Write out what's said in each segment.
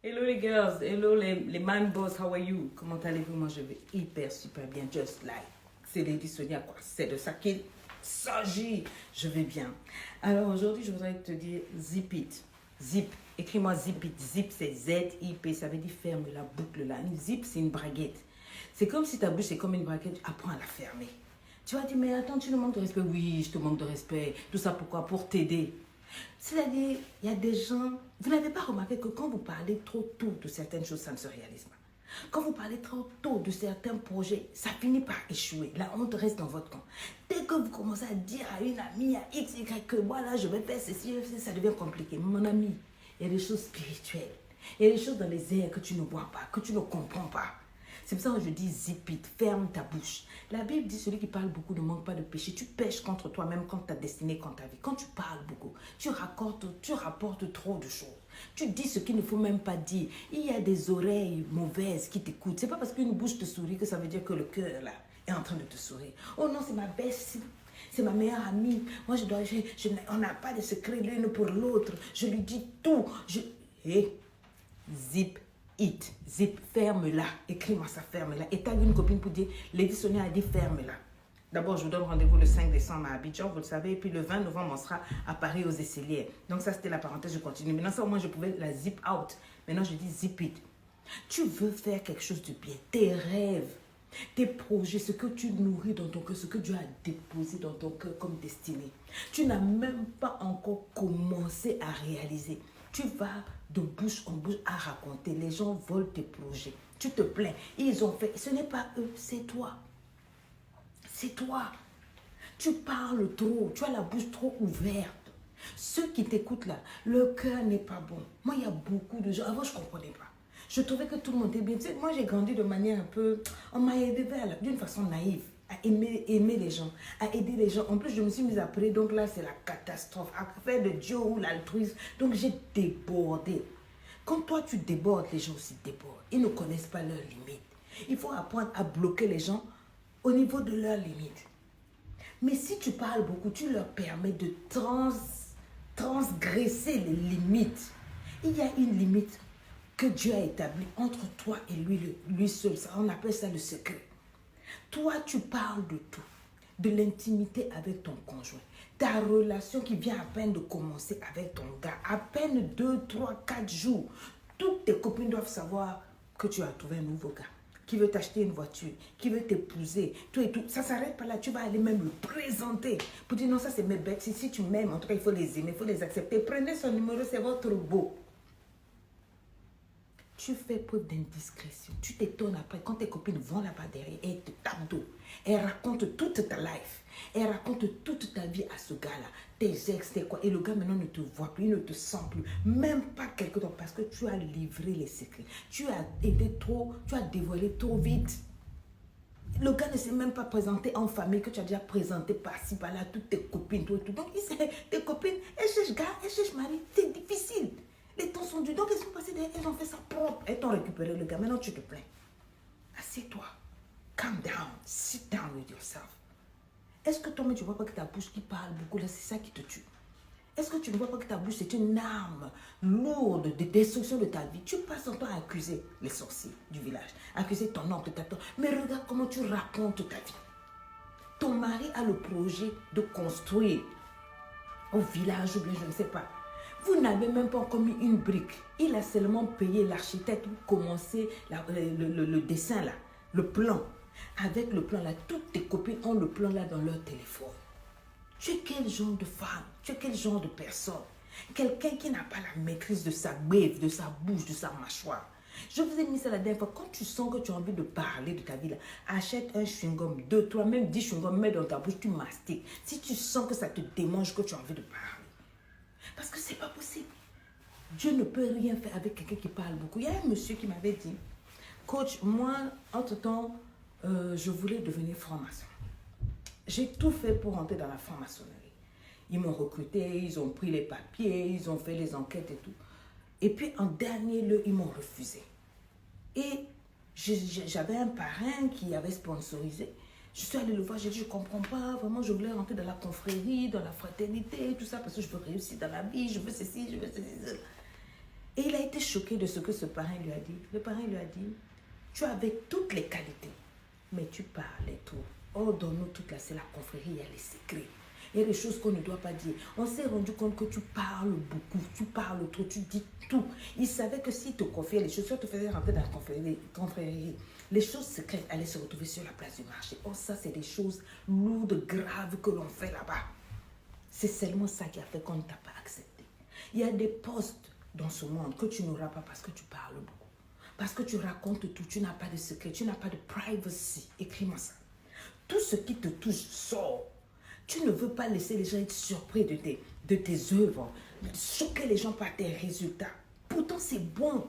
Hello les girls, hello les man boss, how are you? Comment allez-vous? Moi je vais hyper super bien, just like. C'est Lady Sonia quoi, c'est de ça qu'il s'agit. Je vais bien. Alors aujourd'hui je voudrais te dire zip it. Zip, écris-moi zip it. Zip c'est Z-I-P, ça veut dire ferme la boucle là. Une zip c'est une braguette. C'est comme si ta bouche c'est comme une braguette, apprends à la fermer. Tu vas dire mais attends tu nous manques de respect. Oui je te manque de respect. Tout ça pourquoi? Pour t'aider. C'est-à-dire, il y a des gens, vous n'avez pas remarqué que quand vous parlez trop tôt de certaines choses, ça ne se réalise pas. Quand vous parlez trop tôt de certains projets, ça finit par échouer. La honte reste dans votre camp. Dès que vous commencez à dire à une amie, à X, Y, que voilà, je vais faire ceci, ça devient compliqué. Mon ami, il y a des choses spirituelles. Il y a des choses dans les airs que tu ne vois pas, que tu ne comprends pas. C'est pour ça que je dis zip it, ferme ta bouche. La Bible dit celui qui parle beaucoup ne manque pas de péché. Tu pêches contre toi-même, contre ta destinée, contre ta vie. Quand tu parles beaucoup, tu rapportes trop de choses. Tu dis ce qu'il ne faut même pas dire. Il y a des oreilles mauvaises qui t'écoutent. C'est pas parce qu'une bouche te sourit que ça veut dire que le cœur là est en train de te sourire. Oh non, c'est ma best, c'est ma meilleure amie. Moi, on n'a pas de secret l'une pour l'autre. Je lui dis tout. Hey, zip it. Zip, ferme-la. Écris-moi ça, ferme-la. Et t'as une copine pour dire, Lady Sonia a dit ferme-la. D'abord, je vous donne rendez-vous le 5 décembre à Abidjan, vous le savez. Et puis le 20 novembre, on sera à Paris aux Esselières. Donc ça, c'était la parenthèse, je continue. Maintenant, ça, au moins, je pouvais la zip out. Maintenant, je dis zip it. Tu veux faire quelque chose de bien. Tes rêves, tes projets, ce que tu nourris dans ton cœur, ce que Dieu a déposé dans ton cœur comme destinée. Tu n'as même pas encore commencé à réaliser. Tu vas de bouche en bouche à raconter. Les gens volent tes projets. Tu te plains. Ils ont fait. Ce n'est pas eux, c'est toi. C'est toi. Tu parles trop. Tu as la bouche trop ouverte. Ceux qui t'écoutent là, le cœur n'est pas bon. Moi, il y a beaucoup de gens. Avant, je ne comprenais pas. Je trouvais que tout le monde était bien. Tu sais, moi, j'ai grandi de manière un peu... On m'a aidé d'une façon naïve à aimer les gens, à aider les gens. En plus, je me suis mise à prier. Donc là, c'est la catastrophe. À faire de Dieu ou l'altruisme. Donc, j'ai débordé. Quand toi, tu débordes, les gens aussi débordent. Ils ne connaissent pas leurs limites. Il faut apprendre à bloquer les gens au niveau de leurs limites. Mais si tu parles beaucoup, tu leur permets de transgresser les limites. Il y a une limite que Dieu a établie entre toi et lui seul. On appelle ça le secret. Toi, tu parles de tout, de l'intimité avec ton conjoint, ta relation qui vient à peine de commencer avec ton gars, à peine 2, 3, 4 jours. Toutes tes copines doivent savoir que tu as trouvé un nouveau gars, qui veut t'acheter une voiture, qui veut t'épouser, tout et tout. Ça ne s'arrête pas là, tu vas aller même le présenter pour dire non, ça c'est mes bêtes. Si tu m'aimes, en tout cas, il faut les aimer, il faut les accepter. Prenez son numéro, c'est votre beau. Tu fais preuve d'indiscrétion. Tu t'étonnes après quand tes copines vont là-bas derrière et elles te tapent d'eau. Elles racontent toute ta life. Elles racontent toute ta vie à ce gars-là. Tes ex, tes quoi. Et le gars maintenant ne te voit plus, il ne te sent plus. Même pas quelque temps parce que tu as livré les secrets. Tu as été trop, tu as dévoilé trop vite. Le gars ne s'est même pas présenté en famille que tu as déjà présenté par-ci, par-là, toutes tes copines, tout et tout. Donc, tes copines, elles cherchent gars, elles cherchent mari. C'est difficile. Les temps sont durs. Donc, elles sont passées derrière, elles ont fait ça propre. Elles t'ont récupéré le gars. Maintenant, tu te plains. Assieds-toi. Calm down. Sit down with yourself. Est-ce que toi-même, tu ne vois pas que ta bouche qui parle beaucoup, là, c'est ça qui te tue? Est-ce que tu ne vois pas que ta bouche, c'est une arme lourde de destruction de ta vie? Tu passes ton temps à accuser les sorciers du village, accuser ton oncle, ta tante. Mais regarde comment tu racontes ta vie. Ton mari a le projet de construire au village ou bien je ne sais pas. Vous n'avez même pas encore mis une brique. Il a seulement payé l'architecte pour commencer le dessin là, le plan. Avec le plan là, toutes tes copines ont le plan là dans leur téléphone. Tu es quel genre de femme? Tu es quel genre de personne? Quelqu'un qui n'a pas la maîtrise de sa grève, de sa bouche, de sa mâchoire. Je vous ai mis ça la dernière fois. Quand tu sens que tu as envie de parler de ta vie, là, achète un chewing-gum, 2, 3, même 10 chewing-gums, mets dans ta bouche, tu mastiques. Si tu sens que ça te démange, que tu as envie de parler. Parce que c'est pas possible. Dieu ne peut rien faire avec quelqu'un qui parle beaucoup. Il y a un monsieur qui m'avait dit, coach, moi, entre-temps, je voulais devenir franc-maçon. J'ai tout fait pour rentrer dans la franc-maçonnerie. Ils m'ont recruté, ils ont pris les papiers, ils ont fait les enquêtes et tout. Et puis, en dernier lieu, ils m'ont refusé. Et j'avais un parrain qui avait sponsorisé. Je suis allée le voir, j'ai dit, je ne comprends pas, vraiment, je voulais rentrer dans la confrérie, dans la fraternité, tout ça, parce que je veux réussir dans la vie, je veux ceci, je veux ceci. Et il a été choqué de ce que ce parrain lui a dit. Le parrain lui a dit, tu avais toutes les qualités, mais tu parlais trop. Oh, dans nous toute c'est la confrérie, il y a les secrets. Il y a des choses qu'on ne doit pas dire. On s'est rendu compte que tu parles beaucoup, tu parles trop, tu dis tout. Il savait que s'il te confiait les choses, si on te faisait rentrer dans la confrérie, les choses secrètes allaient se retrouver sur la place du marché. Oh, ça, c'est des choses lourdes, graves que l'on fait là-bas. C'est seulement ça qui a fait qu'on ne t'a pas accepté. Il y a des postes dans ce monde que tu n'auras pas parce que tu parles beaucoup. Parce que tu racontes tout, tu n'as pas de secret, tu n'as pas de privacy. Écris-moi ça. Tout ce qui te touche sort. Tu ne veux pas laisser les gens être surpris de tes œuvres, choquer les gens par tes résultats. Pourtant, c'est bon.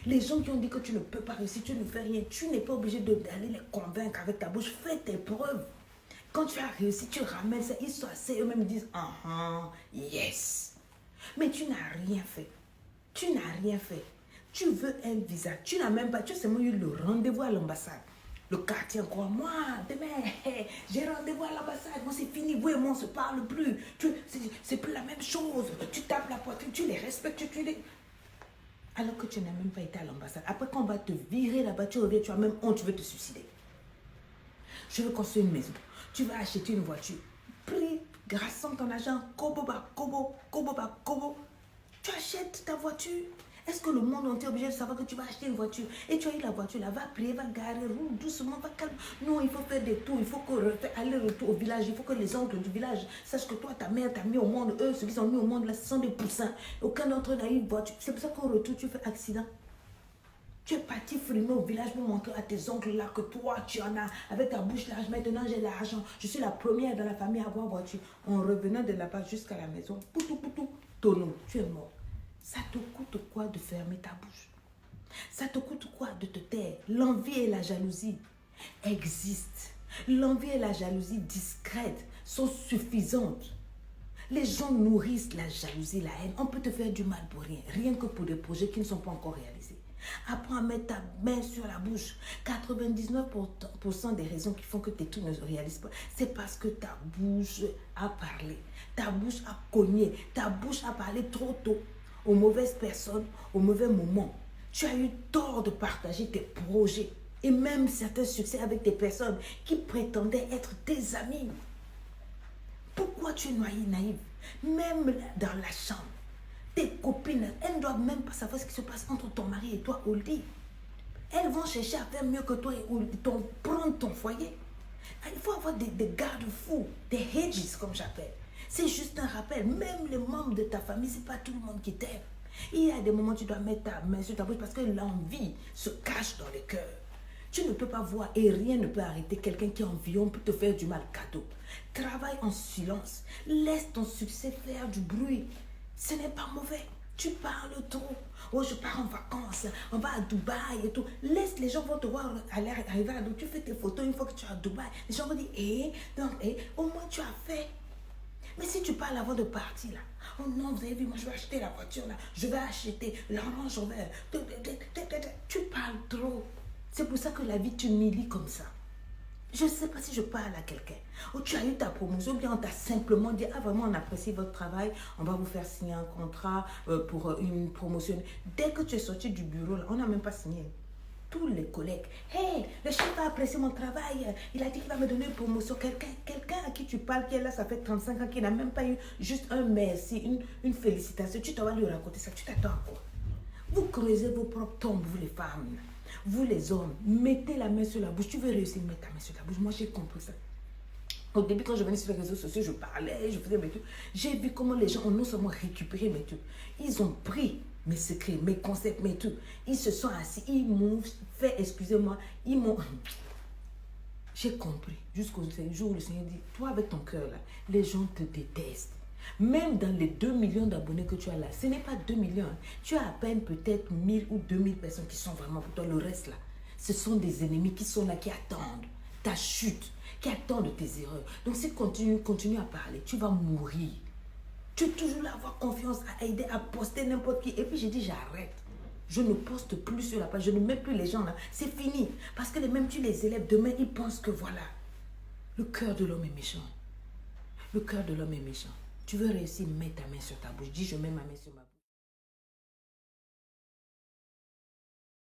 Les gens qui ont dit que tu ne peux pas réussir, tu ne fais rien, tu n'es pas obligé d'aller les convaincre avec ta bouche. Fais tes preuves. Quand tu as réussi, tu ramènes ça. Ils sont assez, eux-mêmes disent, yes. Mais tu n'as rien fait. Tu n'as rien fait. Tu veux un visa. Tu n'as même pas, tu as seulement eu le rendez-vous à l'ambassade. Le quartier encore, moi, demain, j'ai rendez-vous à l'ambassade, moi c'est fini, vous et moi on ne se parle plus. C'est plus la même chose. Tu tapes la poitrine, tu les respectes, tu les... Alors que tu n'as même pas été à l'ambassade. Après qu'on va te virer là-bas, tu reviens, tu as même honte, tu veux te suicider. Je veux construire une maison. Tu vas acheter une voiture. Prie, grâce à ton argent, kobo, tu achètes ta voiture. Est-ce que le monde entier est obligé de savoir que tu vas acheter une voiture? Et tu as eu la voiture là, va prier, va garer, roule doucement, va calme. Non, il faut faire des tours, il faut aller-retour au village, il faut que les oncles du village sachent que toi, ta mère t'a mis au monde, eux, ceux qui sont mis au monde là, ce sont des poussins. Aucun d'entre eux n'a eu une voiture. C'est pour ça qu'au retour, tu fais accident. Tu es parti frimer au village pour montrer à tes oncles là que toi, tu en as, avec ta bouche large. Maintenant, j'ai l'argent. Je suis la première dans la famille à avoir voiture. En revenant de là-bas jusqu'à la maison, poutou, tonneau, tu es mort. Ça te coûte quoi de fermer ta bouche? Ça te coûte quoi de te taire? L'envie et la jalousie existent. L'envie et la jalousie discrètes sont suffisantes. Les gens nourrissent la jalousie, la haine. On peut te faire du mal pour rien. Rien que pour des projets qui ne sont pas encore réalisés. Apprends à mettre ta main sur la bouche. 99% des raisons qui font que tes trucs ne se réalisent pas, c'est parce que ta bouche a parlé. Ta bouche a cogné. Ta bouche a parlé trop tôt. Aux mauvaises personnes, au mauvais moment. Tu as eu tort de partager tes projets et même certains succès avec des personnes qui prétendaient être tes amis. Pourquoi tu es naïve? Même dans la chambre, tes copines, elles ne doivent même pas savoir ce qui se passe entre ton mari et toi au lit. Elles vont chercher à faire mieux que toi et prendre ton foyer. Il faut avoir des garde-fous, des hedges comme j'appelle. C'est juste un rappel. Même les membres de ta famille, ce n'est pas tout le monde qui t'aime. Il y a des moments où tu dois mettre ta main sur ta bouche parce que l'envie se cache dans le cœur. Tu ne peux pas voir et rien ne peut arrêter quelqu'un qui est envieux pour te faire du mal cadeau. Travaille en silence. Laisse ton succès faire du bruit. Ce n'est pas mauvais. Tu parles trop. Oh, je pars en vacances. On va à Dubaï et tout. Laisse, les gens vont te voir arriver à Dubaï. Tu fais tes photos une fois que tu es à Dubaï. Les gens vont dire, au moins tu as fait. Mais si tu parles avant de partir là, oh non, vous avez vu, moi je vais acheter la voiture là, je vais acheter l'orange au vert. Tu parles trop. C'est pour ça que la vie t'humilie comme ça. Je ne sais pas si je parle à quelqu'un. Ou tu as eu ta promotion, ou bien on t'a simplement dit, ah vraiment on apprécie votre travail, on va vous faire signer un contrat pour une promotion. Dès que tu es sorti du bureau, là, on n'a même pas signé. Tous les collègues, hey, le chef a apprécié mon travail, il a dit qu'il va me donner une promotion. Quelqu'un à qui tu parles, qui est là, ça fait 35 ans, qui n'a même pas eu juste un merci, une félicitation. Tu dois lui raconter ça, tu t'attends à quoi? Vous creusez vos propres tombes, vous les femmes, vous les hommes, mettez la main sur la bouche. Tu veux réussir, mettre ta main sur la bouche. Moi, j'ai compris ça. Au début, quand je venais sur les réseaux sociaux, je parlais, je faisais mes trucs. J'ai vu comment les gens ont non seulement récupéré mes trucs, ils ont pris mes secrets, mes concepts, mes trucs. Ils se sont assis, ils m'ont fait, excusez-moi, ils m'ont... J'ai compris. Jusqu'au jour où le Seigneur dit, toi avec ton cœur là, les gens te détestent. Même dans les 2 millions d'abonnés que tu as là, ce n'est pas 2 millions. Tu as à peine peut-être 1000 ou 2000 personnes qui sont vraiment pour toi. Le reste là, ce sont des ennemis qui sont là, qui attendent ta chute, qui attendent tes erreurs. Donc si tu continues à parler, tu vas mourir. Tu es toujours là à avoir confiance, à aider, à poster n'importe qui. Et puis j'ai dit, j'arrête. Je ne poste plus sur la page, je ne mets plus les gens là. C'est fini. Parce que même tu les élèves, demain, ils pensent que voilà. Le cœur de l'homme est méchant. Le cœur de l'homme est méchant. Tu veux réussir, mets ta main sur ta bouche. Dis, je mets ma main sur ma bouche.